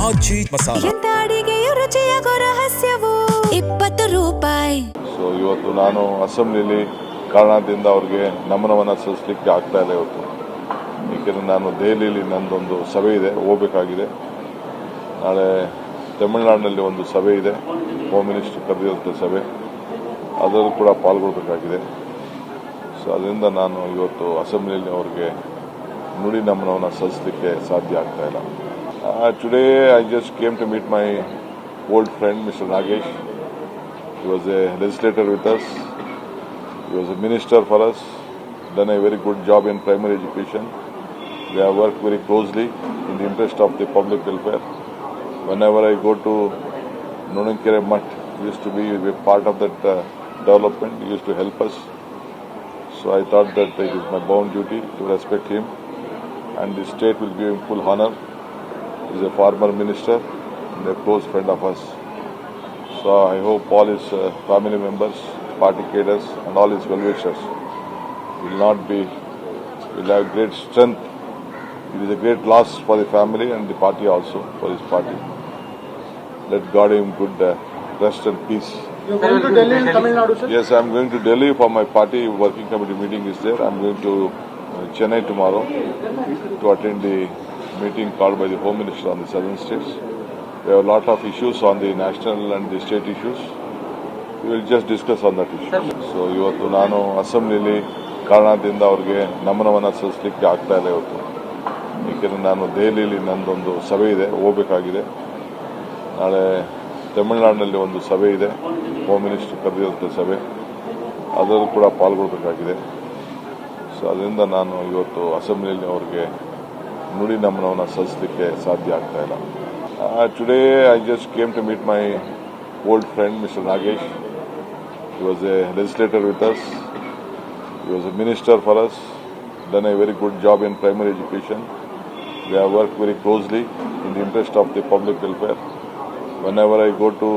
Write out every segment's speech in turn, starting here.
ಆಚಿ ಮಸಾಲ ಎಂತ ಅಡಿಗೆಯ ರುಚಿಯಾಗೋ ರಹಸ್ಯವು 20 ರೂಪಾಯಿ. ಸೊ ಇವತ್ತು ನಾನು ಅಸೆಂಬ್ಲಿಲಿ ಕಾರಣದಿಂದ ಅವ್ರಿಗೆ ನಮನವನ್ನು ಸಲ್ಲಿಸಲಿಕ್ಕೆ ಆಗ್ತಾ ಇಲ್ಲ ಇವತ್ತು. ಏಕೆಂದರೆ ನಾನು ದೆಹಲಿಯಲ್ಲಿ ನನ್ನದೊಂದು ಸಭೆ ಇದೆ, ಹೋಗಬೇಕಾಗಿದೆ. ನಾಳೆ ತಮಿಳುನಾಡಿನಲ್ಲಿ ಒಂದು ಸಭೆ ಇದೆ, ಹೋಮ್ ಮಿನಿಸ್ಟರ್ ಕರೆದಿರುವಂಥ ಸಭೆ, ಅದರಲ್ಲೂ ಕೂಡ ಪಾಲ್ಗೊಳ್ಬೇಕಾಗಿದೆ. ಸೊ ಅದರಿಂದ ನಾನು ಇವತ್ತು ಅಸೆಂಬ್ಲಿಯಲ್ಲಿ ಅವ್ರಿಗೆ ನುಡಿ ನಮನವನ್ನು ಸಲ್ಲಿಸಲಿಕ್ಕೆ ಸಾಧ್ಯ ಆಗ್ತಾ ಇಲ್ಲ. Today I just came to meet my old friend Mr. Nagesh. He was a legislator with us. He was a minister for us. Done a very good job in primary education. We have worked very closely in the interest of the public welfare. Whenever I go to Nonankere Mutt, he used to be a part of that development. He used to help us. So I thought that it is my bound duty to respect him, and the state will give him full honor. He is a former minister and a close friend of us. So I hope all his family members, party cadres and all his well-wishers will have great strength. It is a great loss for the family and the party also, for his party. Let God give him good rest and peace. You are going to Delhi and Tamil Nadu, sir? Yes, I am going to Delhi for my party working committee meeting is there. I am going to Chennai tomorrow to attend the meeting called by the Home Minister on the southern states. We have a lot of issues on the national and the state issues. We will just discuss on that issue. So ಇವತ್ತು ನಾನು ಅಸೆಂಬ್ಲಿಲಿ ಕಾರಣದಿಂದ ಅವ್ರಿಗೆ ನಮನವನ್ನು ಸಲ್ಲಿಸಲಿಕ್ಕೆ ಆಗ್ತಾ ಇಲ್ಲ ಇವತ್ತು. ಏಕೆಂದರೆ ನಾನು ದೆಹಲಿಯಲ್ಲಿ ನನ್ನದೊಂದು ಸಭೆ ಇದೆ, ಹೋಗಬೇಕಾಗಿದೆ. ನಾಳೆ ತಮಿಳುನಾಡಿನಲ್ಲಿ ಒಂದು ಸಭೆ ಇದೆ, ಹೋಮ್ ಮಿನಿಸ್ಟರ್ ಕರೆದಿರುವಂಥ ಸಭೆ, ಅದರಲ್ಲೂ ಕೂಡ ಪಾಲ್ಗೊಳ್ಬೇಕಾಗಿದೆ. ಸೊ ಅದರಿಂದ ನಾನು ಇವತ್ತು ಅಸೆಂಬ್ಲಿಯಲ್ಲಿ ಅವ್ರಿಗೆ ನುಡಿ ನಮನವನ್ನು ಸಲ್ಲಿಸಲಿಕ್ಕೆ ಸಾಧ್ಯ ಆಗ್ತಾ ಇಲ್ಲ. Today I just came to meet my old friend Mr. Nagesh. He was a legislator with us. He was a minister for us. Done a very good job in primary education. We have worked very closely in the interest of the public welfare. Whenever I go to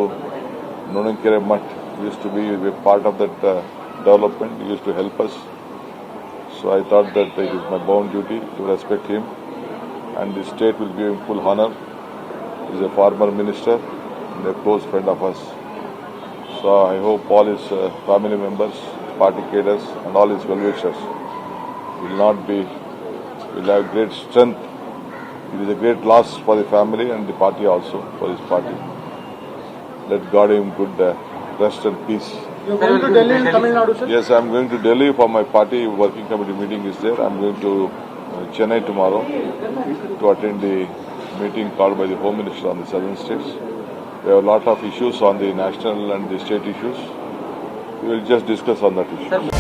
Nonankere Mutt, he used to be a part of that development. He used to help us. So I thought that it is my bound duty to respect him, and the state will give him full honor. He is a former minister and a close friend of us. So I hope all his family members, party cadres and all his well-wishers will have great strength. It is a great loss for the family and the party also, for his party. Let God give him good rest and peace. You are going to Delhi and Tamil Nadu, sir? Yes, I am going to Delhi for my party working committee meeting is there. I am going to Chennai tomorrow to attend the meeting called by the Home Minister on the southern states. We have a lot of issues on the national and the state issues. We will just discuss on that issue.